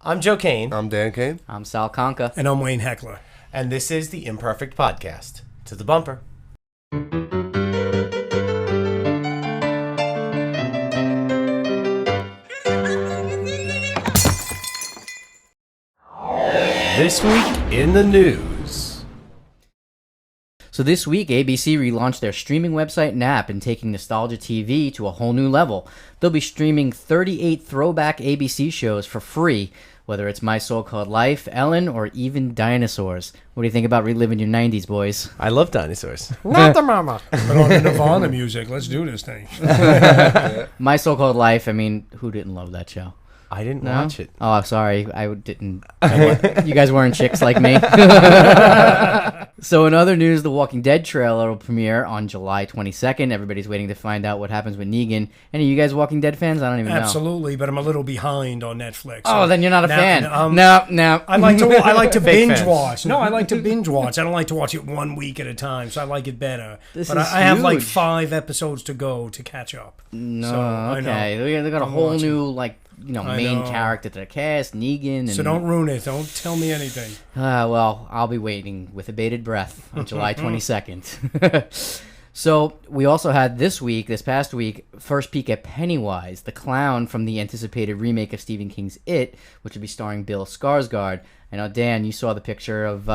I'm Joe Kane. I'm Dan Kane. I'm Sal Conca. And I'm Wayne Heckler. And this is the Imperfect Podcast. To the bumper. This week in the news. So this week, ABC relaunched their streaming website and app and taking nostalgia TV to a whole new level. They'll be streaming 38 throwback ABC shows for free, whether it's My So-Called Life, Ellen, or even Dinosaurs. What do you think about reliving your 90s, boys? I love dinosaurs. Not the mama. Put on the Nirvana music. Let's do this thing. My So-Called Life, I mean, who didn't love that show? I didn't watch it. Oh, sorry. I didn't. You guys weren't chicks like me. So in other news, the Walking Dead trailer will premiere on July 22nd. Everybody's waiting to find out what happens with Negan. Any of you guys Walking Dead fans? I don't even know. Absolutely, but I'm a little behind on Netflix. Oh, then you're not a fan. No. I like to binge fans. watch. No, I like to binge watch. I don't like to watch it 1 week at a time, so I like it better. This but is I have like huge. 5 episodes to go to catch up. No, So, I know. okay. They got a I'm whole watching. new, main character to the cast, Negan. And, So don't ruin it. Don't tell me anything. well, I'll be waiting with bated breath on July 22nd. So we also had this past week, first peek at Pennywise, the clown from the anticipated remake of Stephen King's It, which would be starring Bill Skarsgård. I know, Dan, you saw the picture of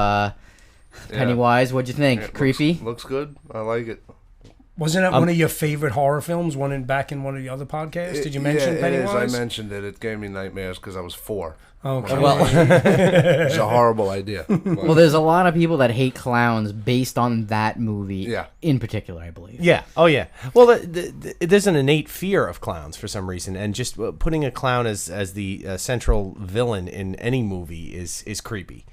Pennywise. What'd you think? It Creepy? Looks good. I like it. Wasn't that one of your favorite horror films? Back in one of the other podcasts? Did you mention Pennywise? It is. I mentioned it. It gave me nightmares because I was 4. Okay. Well, It's a horrible idea. well, there's a lot of people that hate clowns based on that movie Yeah. in particular, I believe. Yeah. Oh, yeah. Well, there's an innate fear of clowns for some reason, and just putting a clown as the central villain in any movie is creepy.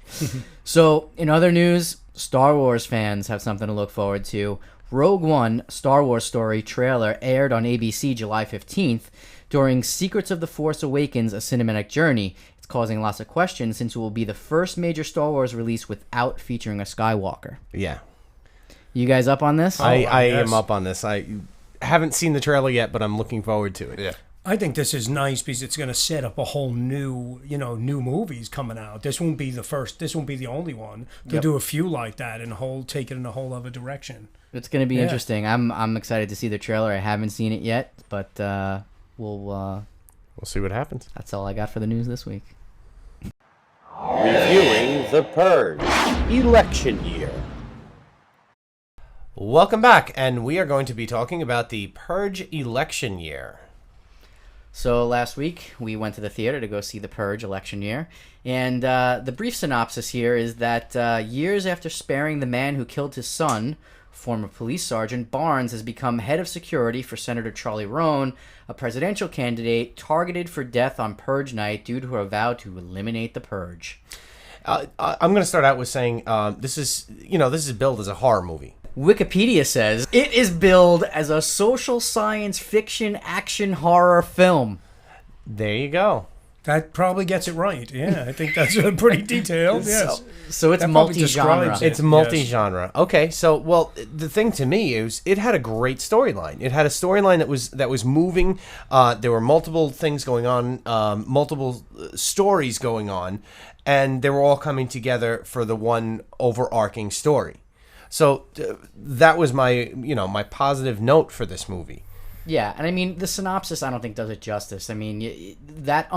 So, in other news, Star Wars fans have something to look forward to. Rogue One, Star Wars story trailer aired on ABC July 15th during Secrets of the Force Awakens, A Cinematic Journey. It's causing lots of questions since it will be the first major Star Wars release without featuring a Skywalker. Yeah. You guys up on this? I yes. am up on this. I haven't seen the trailer yet, but I'm looking forward to it. Yeah. I think this is nice because it's going to set up a whole new movies coming out. This won't be the first. This won't be the only one. They'll do a few like that and take it in a whole other direction. It's going to be Yeah. interesting. I'm excited to see the trailer. I haven't seen it yet, but we'll see what happens. that's all I got for the news this week. Reviewing The Purge, election year. Welcome back, and we are going to be talking about the Purge election year. So last week, we went to the theater to go see The Purge election year. And the brief synopsis here is that years after sparing the man who killed his son, former police sergeant Barnes has become head of security for Senator Charlie Roan, a presidential candidate targeted for death on Purge night due to her vow to eliminate the Purge. I'm going to start out with saying this is billed as a horror movie. Wikipedia says it is billed as a social science fiction action horror film. There you go. That probably gets it right. Yeah, I think that's pretty detailed. Yes. So it's That probably multi-genre. describes it. It's multi-genre. Okay, so the thing to me is it had a great storyline. It had a storyline that was moving. There were multiple things going on, multiple stories going on, and they were all coming together for the one overarching story. So that was my positive note for this movie. Yeah, and I mean, the synopsis I don't think does it justice. I mean, that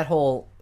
whole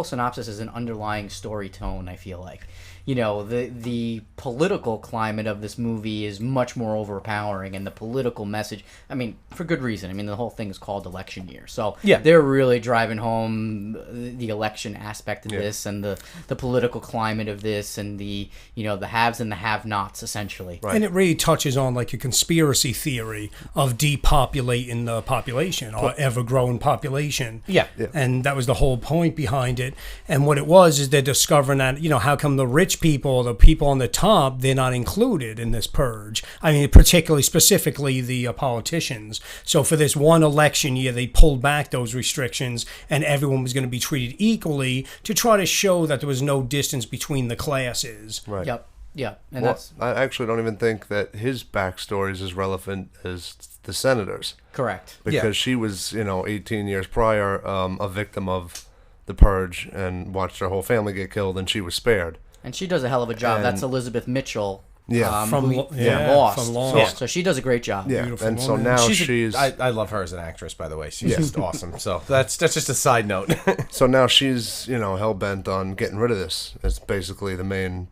synopsis is an underlying story tone, I feel like. You know, the political climate of this movie is much more overpowering, and the political message, I mean, for good reason. I mean, the whole thing is called election year. So yeah, they're really driving home the election aspect of this and the political climate of this and the haves and the have-nots, essentially. Right. And it really touches on like a conspiracy theory of depopulating the population or ever-growing population. Yeah. And that was the whole point behind it. And what it was is they're discovering that, how come the rich people, the people on the top, they're not included in this purge. I mean, specifically the politicians. So for this one election year, they pulled back those restrictions and everyone was going to be treated equally to try to show that there was no distance between the classes. Right. Yep. Yeah. And well, I actually don't even think that his backstory is as relevant as the senator's. Correct. Because she was, 18 years prior, a victim of the Purge and watched her whole family get killed, and she was spared. And she does a hell of a job. And- That's Elizabeth Mitchell. Yeah. From Lost. From Lost. So she does a great job. Yeah, Beautiful and so woman. now I love her as an actress, by the way. She's just awesome. So that's just a side note. So now she's, hell bent on getting rid of this. It's basically the main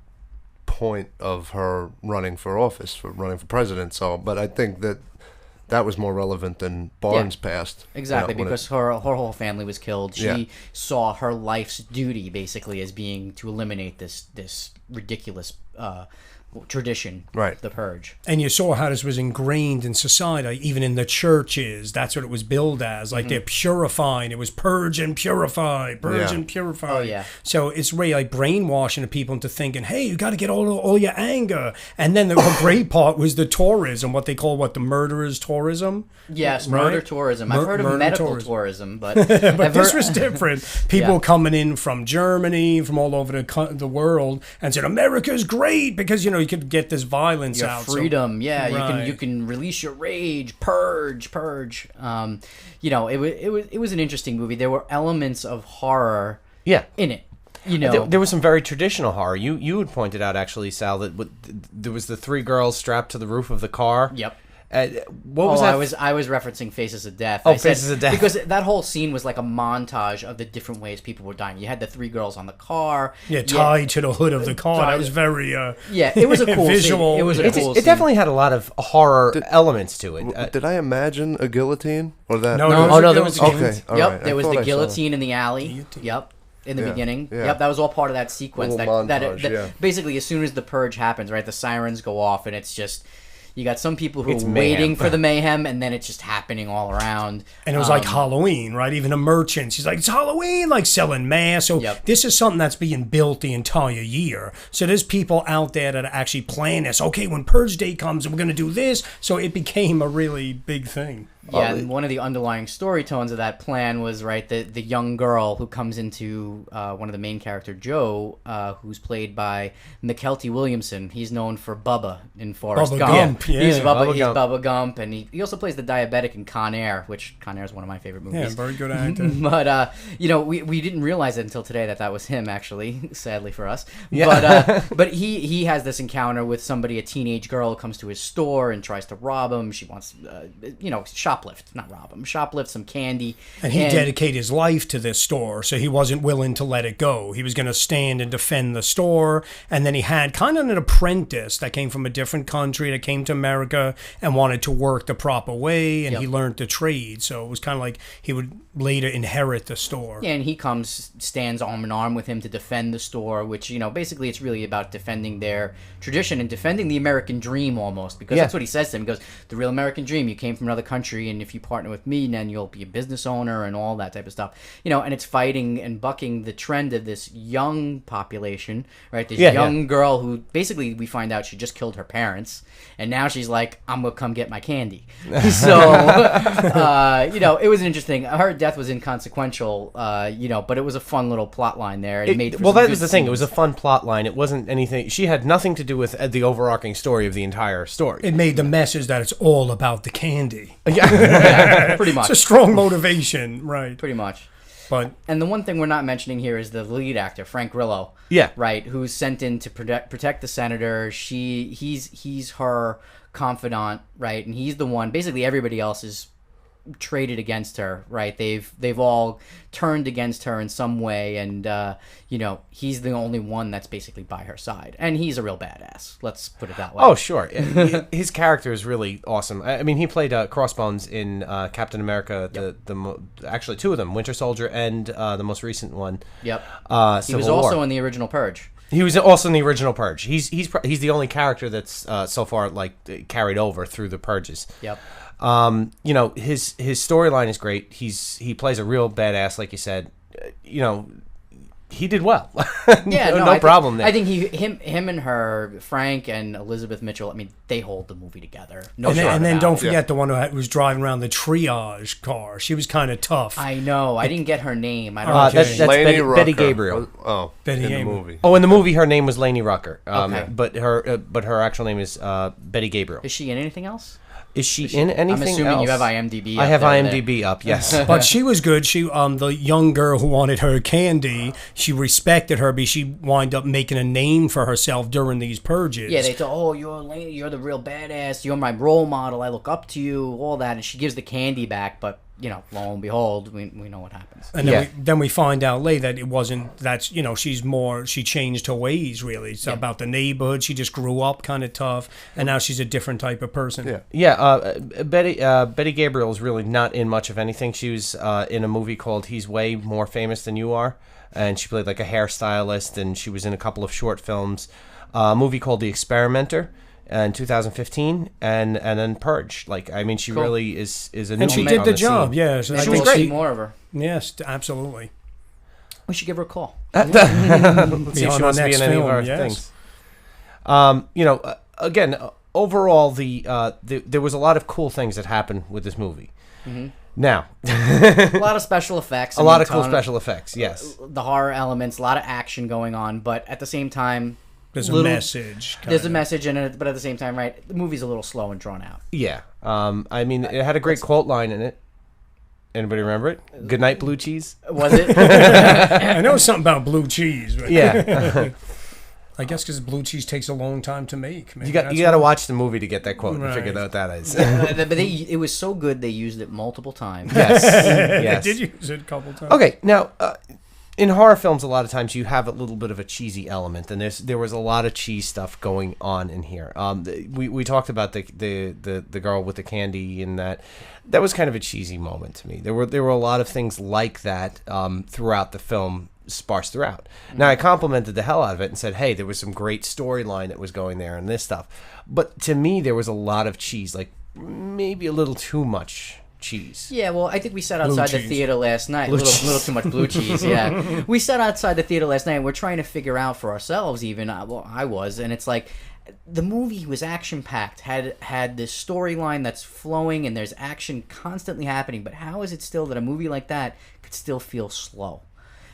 point of her running for office, running for president. So, but I think that was more relevant than Barnes' past. Exactly, when because her whole family was killed. She Yeah. saw her life's duty basically as being to eliminate this ridiculous tradition, Right. the Purge. And you saw how this was ingrained in society, even in the churches. That's what it was billed as. Like they're purifying. It was purge and purify, purge Yeah. and purify. Oh, yeah. So it's really like brainwashing the people into thinking, hey, you got to get all your anger. And then the great part was the tourism, what they call the murderers tourism. Yes, Right? murder tourism. I've heard of Murder medical tourism. tourism, but But this was different. People Yeah. coming in from Germany, from all over the world, and said America's great because you could get this violence your out. So- freedom. You Right. can release your rage. Purge. It was an interesting movie. There were elements of horror Yeah. in it. There was some very traditional horror. You had pointed out, actually, Sal, that there was the three girls strapped to the roof of the car. Yep. What was that? I was referencing Faces of Death. Oh, I said- Faces of Death. Because that whole scene was like a montage of the different ways people were dying. You had the three girls on the car. Yeah, tied to the hood of the car. That was very Yeah, it was a cool visual. scene. It was a cool It scene. definitely had a lot of horror elements to it. Did I imagine a guillotine or that? No, there was a Okay, guillotine. all Yep, right. there I was thought the I saw guillotine in the alley. Yep. In the Yeah, beginning. yeah. Yep, that was all part of that sequence. Little That montage, yeah. basically, as soon as the purge happens, right, the sirens go off, and it's just you got some people who It's are waiting mayhem. for the mayhem, and then it's just happening all around. And it was like Halloween, right? Even a merchant, she's like, it's Halloween, like selling masks. So Yep. this is something that's being built the entire year. So there's people out there that actually plan this. Okay, when Purge Day comes, we're going to do this. So it became a really big thing. Yeah, and one of the underlying story tones of that plan was right the young girl who comes into one of the main character Joe, who's played by McKelty Williamson. He's known for Bubba in Forrest Bubba Gump. Gump, yeah. He's Bubba he's Gump. Bubba Gump, and he also plays the diabetic in Con Air, which Con Air is one of my favorite Yeah, movies. very good actor. But we didn't realize it until today that was him. Actually, sadly for us. Yeah. But he has this encounter with somebody, a teenage girl, who comes to his store and tries to rob him. She wants, shoplift, not rob him, shoplift some candy. And he dedicated his life to this store, so he wasn't willing to let it go. He was going to stand and defend the store. And then he had kind of an apprentice that came from a different country, that came to America and wanted to work the proper way, and Yep. he learned the trade. So it was kind of like he would later inherit the store. Yeah, and he stands arm in arm with him to defend the store, which, basically it's really about defending their tradition and defending the American dream almost, because Yeah. that's what he says to him. He goes, the real American dream, you came from another country, and if you partner with me, then you'll be a business owner and all that type of stuff. And it's fighting and bucking the trend of this young population, right? This young girl who basically we find out she just killed her parents, and now she's like, I'm going to come get my candy. So, it was interesting. Her death was inconsequential, but it was a fun little plot line there. It made for Well, some that good was the thing. It was a scenes. fun plot line. It wasn't anything. She had nothing to do with the overarching story of the entire story. It made the message that it's all about the candy. Yeah, pretty much. It's a strong motivation, right? Pretty much. But And the one thing we're not mentioning here is the lead actor, Frank Grillo. Yeah. Right, who's sent in to protect the senator. He's her confidant, right? And he's the one. Basically, everybody else is traded against her, right? They've all turned against her in some way, and he's the only one that's basically by her side, and he's a real badass. Let's put it that way. Oh, sure. His character is really awesome. I mean, he played Crossbones in Captain America. Actually, two of them, Winter Soldier and the most recent one. Yep. He Civil was also War. in the original Purge. He was also in the original Purge. He's the only character that's so far carried over through the Purges. Yep. His storyline is great. He plays a real badass, like you said. He did well. Yeah, no problem there. I think him and her, Frank and Elizabeth Mitchell. I mean, they hold the movie together. No and doubt then about don't it. forget the one who was driving around the triage car. She was kind of tough. I know. I didn't get her name. I don't. Okay. That's Lainey Betty Rucker. Gabriel. Oh, Betty in the Gabriel. movie. Oh, in the movie, her name was Lainey Rucker. Okay. But her actual name is Betty Gabriel. Is she in anything else? Is she in anything I'm assuming else? you have IMDb I up have there, IMDb up, yes. But she was good. She, the young girl who wanted her candy, she respected her because she wound up making a name for herself during these purges. Yeah, they thought, oh, you're the real badass. You're my role model. I look up to you. All that, and she gives the candy back. But lo and behold, we know what happens. And then we find out later that it wasn't. That's she changed her ways. Really, it's about the neighborhood. She just grew up kind of tough, and now she's a different type of person. Yeah. Betty Gabriel is really not in much of anything. She was in a movie called He's Way More Famous Than You Are, and she played like a hairstylist, and she was in a couple of short films. A movie called The Experimenter in 2015, and then Purge. She really is a new. And she did the job. Yeah, She was great. More of her. Yes, absolutely. We should give her a call. Let's see if she wants to be in any of our things. Again, overall, there was a lot of cool things that happened with this movie. Mm-hmm. Now, a lot of special effects. A lot of cool special effects. Yes, the horror elements, a lot of action going on, but at the same time. There's a message. There's a message in it, but at the same time, right, the movie's a little slow and drawn out. Yeah. It had a great quote line in it. Anybody remember it? Good night, blue cheese. Was it? I know something about blue cheese. But Yeah. I guess because blue cheese takes a long time to make. Maybe you got to watch the movie to get that quote and figure out what that is. But it was so good they used it multiple times. Yes. They did use it a couple times. Okay, now... in horror films, a lot of times you have a little bit of a cheesy element, and there was a lot of cheese stuff going on in here. We talked about the girl with the candy, and that was kind of a cheesy moment to me. There were a lot of things like that throughout the film, sparse throughout. Mm-hmm. Now I complimented the hell out of it and said, hey, there was some great storyline that was going there and this stuff, but to me there was a lot of cheese, like maybe a little too much cheese. Yeah, well, I think we sat outside the theater last night. A little too much blue cheese, yeah. We sat outside the theater last night and we're trying to figure out for ourselves even, well, I was, and it's like, the movie was action-packed, had this storyline that's flowing and there's action constantly happening, but how is it still that a movie like that could still feel slow?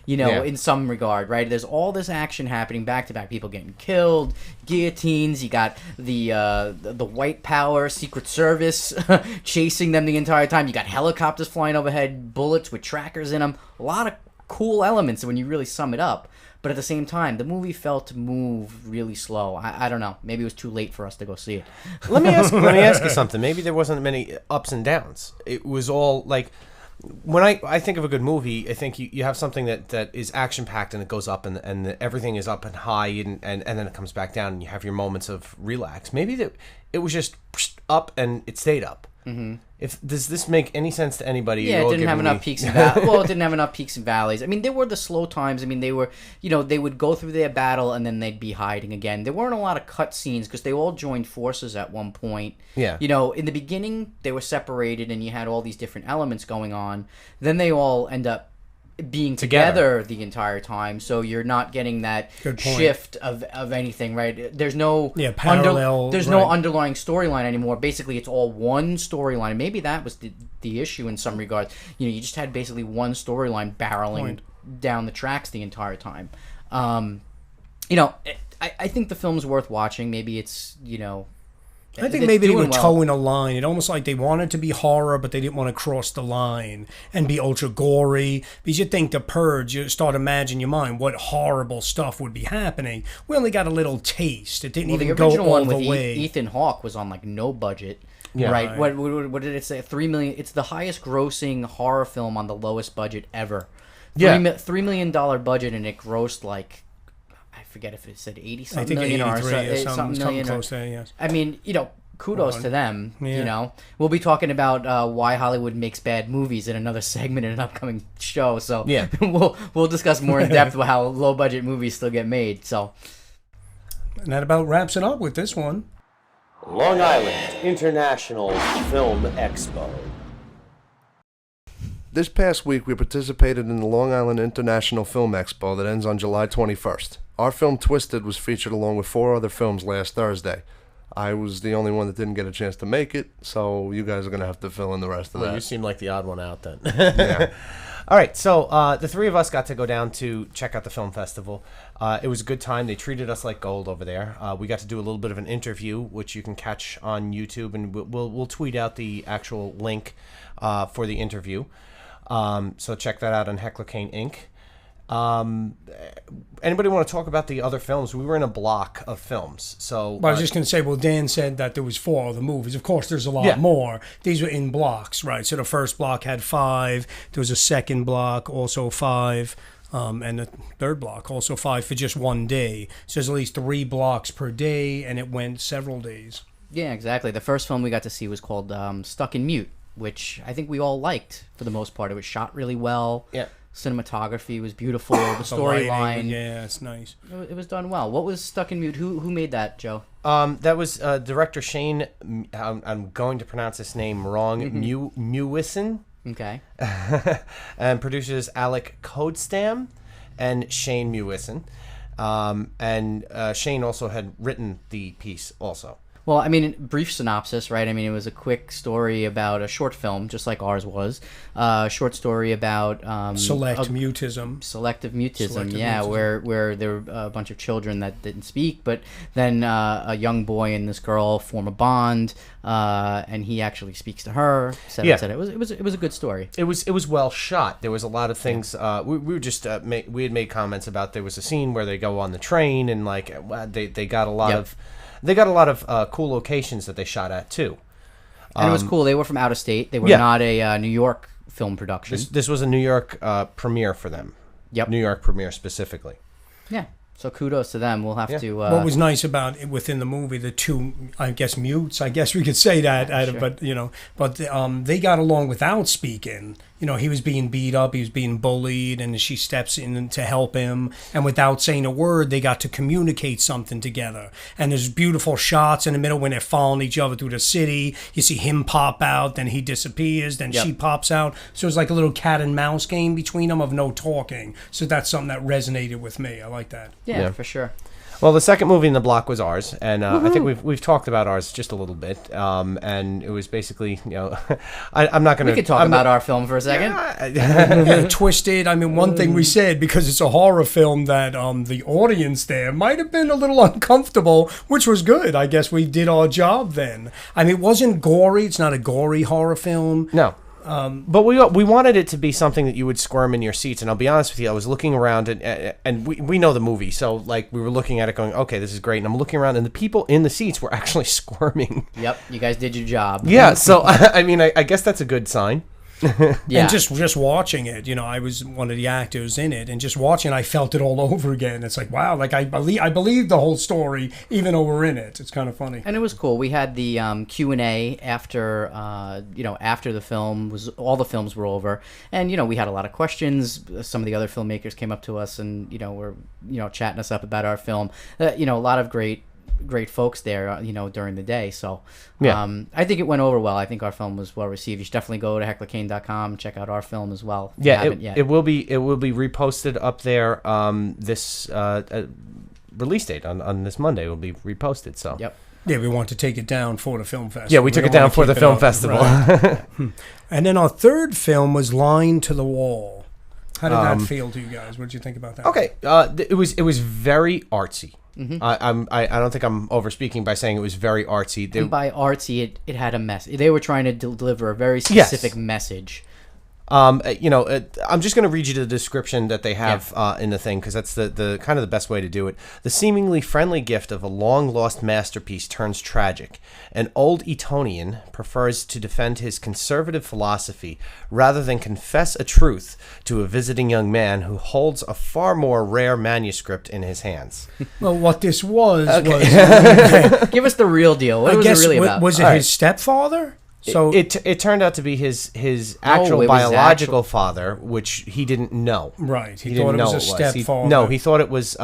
In some regard, right? There's all this action happening back to back. People getting killed, guillotines. You got the white power, Secret Service chasing them the entire time. You got helicopters flying overhead, bullets with trackers in them. A lot of cool elements when you really sum it up. But at the same time, the movie felt to move really slow. I don't know. Maybe it was too late for us to go see it. Let me ask you something. Maybe there wasn't many ups and downs. It was all like... When I think of a good movie, I think you have something that is action-packed and it goes up and everything is up and high and then it comes back down and you have your moments of relax. Maybe it was just up and it stayed up. Mm-hmm. Does this make any sense to anybody? Yeah, it didn't have enough peaks and valleys. Well, it didn't have enough peaks and valleys. I mean, there were the slow times. I mean, they were, they would go through their battle and then they'd be hiding again. There weren't a lot of cut scenes because they all joined forces at one point. Yeah. In the beginning, they were separated and you had all these different elements going on. Then they all end up being together the entire time, so you're not getting that shift of anything, right? There's no parallel. There's no underlying storyline anymore. Basically, it's all one storyline. And maybe that was the issue in some regards. You just had basically one storyline barreling down the tracks the entire time. I think the film's worth watching. Maybe it's I think maybe they were towing a line. It almost like they wanted to be horror, but they didn't want to cross the line and be ultra gory. Because you think the Purge, you start imagining in your mind what horrible stuff would be happening. We only got a little taste. It didn't even go all the way. Ethan Hawke was on no budget. Yeah. Right. What did it say? $3 million. It's the highest grossing horror film on the lowest budget ever. $3 million budget, and it grossed I forget if it said 80-something million or something million. Close there, yes. I mean, kudos to them. Yeah. We'll be talking about why Hollywood makes bad movies in another segment in an upcoming show. So yeah, we'll discuss more in depth how low budget movies still get made. So, and that about wraps it up with this one. Long Island International Film Expo. This past week, we participated in the Long Island International Film Expo that ends on July 21st. Our film Twisted was featured along with 4 other films last Thursday. I was the only one that didn't get a chance to make it, so you guys are going to have to fill in the rest of Well, that. you seem like the odd one out then. Yeah. All right, so the three of us got to go down to check out the film festival. It was a good time. They treated us like gold over there. We got to do a little bit of an interview, which you can catch on YouTube, and we'll tweet out the actual link for the interview. So check that out on Heckler Kane Inc. Anybody want to talk about the other films? We were in a block of films. So Well, I was just going to say, well, Dan said that there was 4 other movies. Of course, there's a lot more. These were in blocks, right? So the first block had 5. There was a second block, also 5. And the third block, also 5 for just one day. So there's at least 3 blocks per day, and it went several days. Yeah, exactly. The first film we got to see was called Stuck in Mute, which I think we all liked for the most part. It was shot really well. Yeah. Cinematography was beautiful. The storyline, yeah, it's nice. it was done well. What was Stuck in Mute? Who made that, Joe? that was director Shane. I'm going to pronounce his name wrong. Mewison. Okay. And producers Alec Codestam and Shane Mewison. And Shane also had written the piece also. Well, I mean, brief synopsis, right? I mean, it was a quick story about a short film, just like ours was. Short story about Selective mutism. Selective Yeah, mutism. where there were a bunch of children that didn't speak, but then a young boy and this girl form a bond, and he actually speaks to her. Et cetera, et cetera. It was a good story. It was well shot. There was a lot of things. We were just we had made comments about there was a scene where they go on the train and like they got a lot of. They got a lot of cool locations that they shot at, too. And it was cool. They were from out of state. They were not a New York film production. This was a New York premiere for them. Yep. New York premiere specifically. Yeah. So kudos to them. We'll have to... what was nice about it within the movie, the 2, I guess, mutes, I guess we could say that, sure. but they got along without speaking. You know, he was being beat up, he was being bullied, and she steps in to help him, and without saying a word, they got to communicate something together. And there's beautiful shots in the middle when they're following each other through the city. You see him pop out, then he disappears, then she pops out. So it's like a little cat and mouse game between them of no talking. So that's something that resonated with me. I like that. Yeah, for sure. Well, the second movie in the block was ours, and I think we've talked about ours just a little bit, and it was basically, I'm not going to... We could talk about our film for a second. Twisted. I mean, one thing we said, because it's a horror film, that the audience there might have been a little uncomfortable, which was good. I guess we did our job then. I mean, it wasn't gory. It's not a gory horror film. No. But we wanted it to be something that you would squirm in your seats, and I'll be honest with you, I was looking around, and we know the movie, so like we were looking at it going, okay, this is great, and I'm looking around, and the people in the seats were actually squirming. Yep, you guys did your job. Yeah, so I mean, I guess that's a good sign. Yeah. And just watching it, I was one of the actors in it, and just watching, I felt it all over again. It's like, wow, like I believe the whole story, even though we're in it. It's kind of funny. And it was cool. We had the Q&A after, after the film all the films were over, and we had a lot of questions. Some of the other filmmakers came up to us and were chatting us up about our film. A lot of great folks there, during the day. So, I think it went over well. I think our film was well received. You should definitely go to hecklerkane.com, check out our film as well. If you haven't yet. It will be reposted up there. This release date on this Monday will be reposted. So. Yep. Yeah, we want to take it down for the film festival. Yeah, we took it down for the film festival. Right. And then our third film was Line to the Wall. How did that feel to you guys? What did you think about that? Okay, it was very artsy. Mm-hmm. I don't think I'm overspeaking by saying it was very artsy. And by artsy, it had a message. They were trying to deliver a very specific message. I'm just going to read you the description that they have in the thing, because that's the kind of the best way to do it. The seemingly friendly gift of a long-lost masterpiece turns tragic. An old Etonian prefers to defend his conservative philosophy rather than confess a truth to a visiting young man who holds a far more rare manuscript in his hands. Well, what this was... Give us the real deal. What was it really about? Was it his stepfather? So it turned out to be his actual biological father, which he didn't know. Right, he thought it was a stepfather. No, he thought it was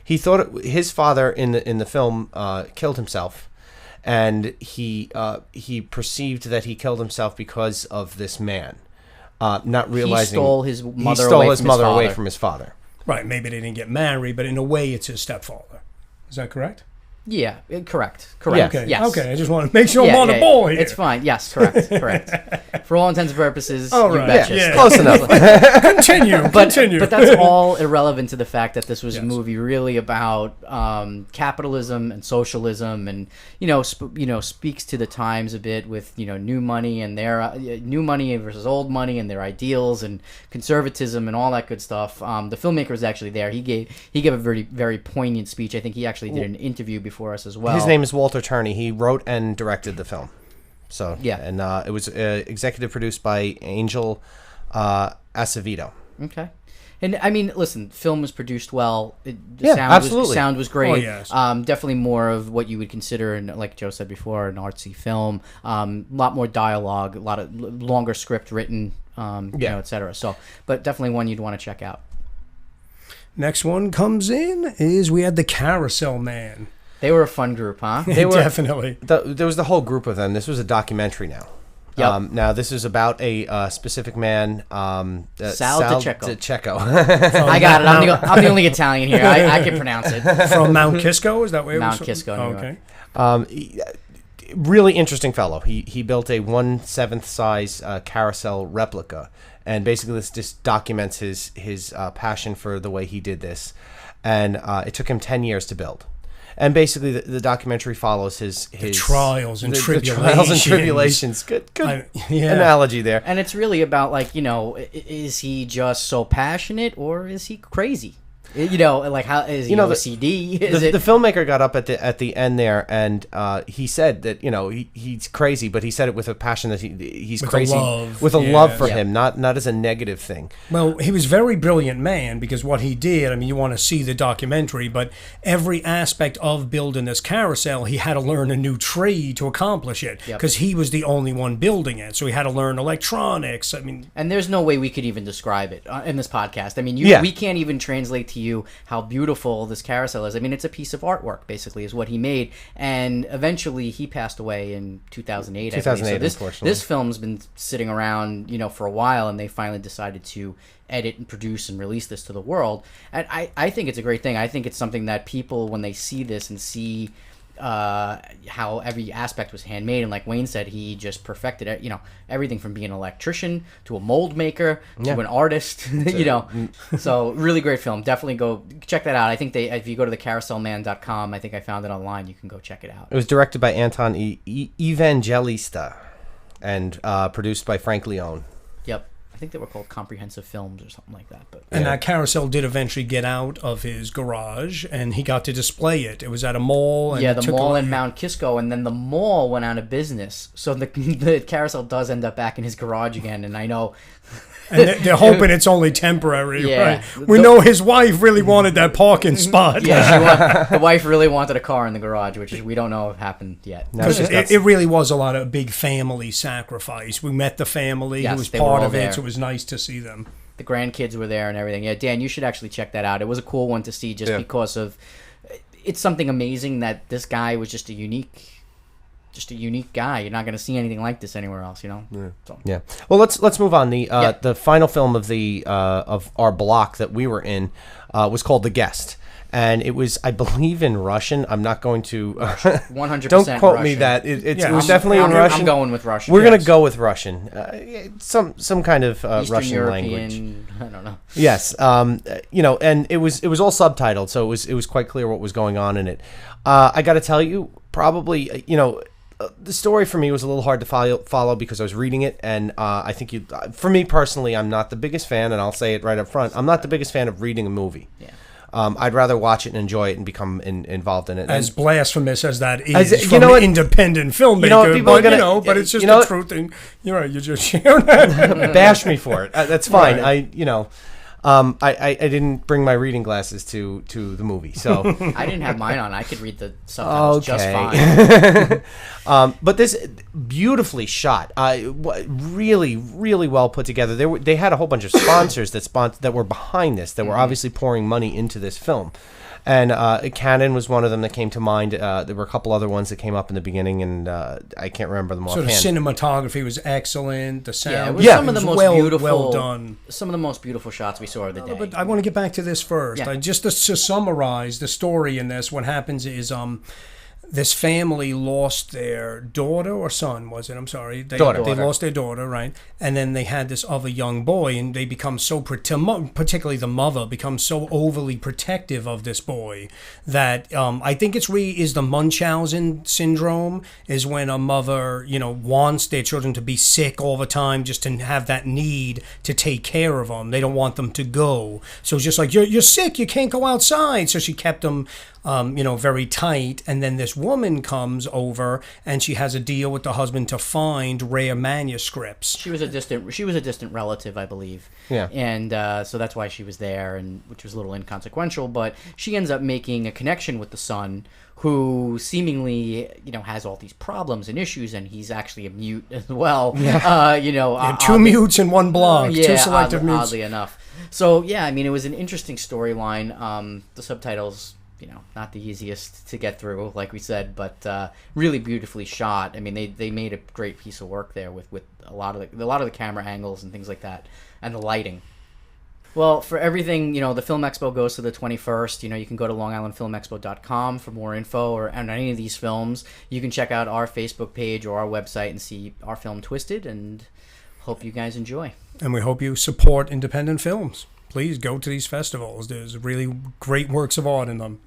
he thought his father in the film killed himself, and he perceived that he killed himself because of this man, not realizing he stole his mother away from his father. Right, maybe they didn't get married, but in a way, it's his stepfather. Is that correct? Yeah, correct. Yeah. Okay. Yes. Okay. I just want to make sure I'm on the ball here. It's fine. Yes, correct. For all intents and purposes, All you right. betcha. Yeah. Close enough. Continue. Continue. But that's all irrelevant to the fact that this was Yes. a movie really about capitalism and socialism, and speaks to the times a bit with new money and their new money versus old money and their ideals and conservatism and all that good stuff. The filmmaker was actually there. He gave a very very poignant speech. I think he actually did an interview before us as well. His name is Walter Turney. He wrote and directed the film. So Yeah. and it was executive produced by Angel Acevedo. Okay. And I mean, listen, film was produced well. Yeah, absolutely. Sound was great. Oh, yes. Definitely more of what you would consider, like Joe said before, an artsy film. A lot more dialogue, a lot of longer script written, etc. So, but definitely one you'd want to check out. Next one comes in is we had the Carousel Man. They were a fun group, huh? They were Definitely. There was the whole group of them. This was a documentary now. Yep. Now this is about a specific man, Sal DiCecco. DiCecco. I got it. I'm the only Italian here. I can pronounce it. From Mount Kisco, is that where it was? Mount Kisco, New York. Okay. Really interesting fellow. He built a 1/7 size carousel replica, and basically this just documents his passion for the way he did this, and it took him 10 years to build. And basically, the documentary follows his trials and the tribulations. trials and tribulations. Good Yeah. analogy there. And it's really about is he just so passionate or is he crazy? Like how is he OCD? The filmmaker got up at the end there, and he said that he's crazy, but he said it with a passion that he's With a crazy love. with a Yeah. love for Yeah. him, not as a negative thing. Well, he was a very brilliant man because what he did, I mean, you want to see the documentary, but every aspect of building this carousel, he had to learn a new trade to accomplish it Yep. because he was the only one building it. So he had to learn electronics. I mean, And there's no way we could even describe it in this podcast. I mean, Yeah. we can't even translate to you how beautiful this carousel is. I mean, it's a piece of artwork, basically, is what he made. And eventually, he passed away in 2008. 2008, I believe. So unfortunately. this film's been sitting around, for a while, and they finally decided to edit and produce and release this to the world. And I think it's a great thing. I think it's something that people, when they see this and see how every aspect was handmade, and like Wayne said, he just perfected it. Everything from being an electrician to a mold maker to an artist. So really great film. Definitely go check that out. I think if you go to the carouselman.com, I think I found it online. You can go check it out. It was directed by Anton Evangelista and produced by Frank Leone. Yep. I think they were called comprehensive films or something like that. But and that carousel did eventually get out of his garage, and he got to display it. It was at a mall. And the mall in Mount Kisco, and then the mall went out of business. So the carousel does end up back in his garage again, and I know... And they're hoping it's only temporary, Yeah. right? We know his wife really wanted that parking spot. Yeah, the wife really wanted a car in the garage, which we don't know if happened yet. No, Because it really was a lot of big family sacrifice. We met the family Yes, who was they were part all of there. it, so it was nice to see them. The grandkids were there and everything. Yeah, Dan, you should actually check that out. It was a cool one to see just because of... It's something amazing that this guy was just a unique guy. You're not going to see anything like this anywhere else, Yeah. So. Yeah. Well, let's move on. The final film of our block that we were in was called The Guest, and it was, I believe, in Russian. I'm not going to 100% don't quote me Russian. that it Yeah, was definitely in Russian. I'm going with Russian. We're Yes. gonna go with Russian. Some kind of Eastern Russian European, language. I don't know. Yes. And it was all subtitled, so it was quite clear what was going on in it. I got to tell you, probably, the story for me was a little hard to follow because I was reading it, and I think for me personally, I'm not the biggest fan, and I'll say it right up front. I'm not the biggest fan of reading a movie. Yeah. I'd rather watch it and enjoy it and become involved in it. As blasphemous as that is As- from what? an independent filmmaker, people are gonna- but it's just you know the truth. And you're right, you're just sharing that. Bash me for it. That's fine. Right. I didn't bring my reading glasses to the movie, so I didn't have mine on. I could read the subtitles just Okay. fine. but this beautifully shot, really, really well put together. They had a whole bunch of sponsors that were behind this, that were obviously pouring money into this film. And Canon was one of them that came to mind. There were a couple other ones that came up in the beginning, and I can't remember them So the offhand. cinematography was excellent. The sound, Yeah, it was some of the most well beautiful, well done. Some of the most beautiful shots we saw of the day. But I want to get back to this first. Yeah. Just to summarize the story in this, what happens is this family lost their daughter or son, was it? I'm sorry. They lost their daughter, right? And then they had this other young boy, and they become so, particularly the mother, becomes so overly protective of this boy that I think is the Munchausen syndrome, is when a mother, wants their children to be sick all the time just to have that need to take care of them. They don't want them to go. So it's just like, you're sick, you can't go outside. So she kept them very tight. And then this woman comes over and she has a deal with the husband to find rare manuscripts. She was a distant relative, I believe. Yeah. And so that's why she was there, and which was a little inconsequential. But she ends up making a connection with the son, who seemingly, has all these problems and issues, and he's actually a mute as well. Yeah. Two mutes in one blog. Two selective mutes. Oddly enough. So yeah, it was an interesting storyline. The subtitles, not the easiest to get through, like we said, but really beautifully shot. They made a great piece of work there with a lot of the camera angles and things like that, and the lighting. Well, for everything, the Film Expo goes to the 21st. You can go to longislandfilmexpo.com for more info on any of these films. You can check out our Facebook page or our website and see our film Twisted, and hope you guys enjoy. And we hope you support independent films. Please go to these festivals. There's really great works of art in them.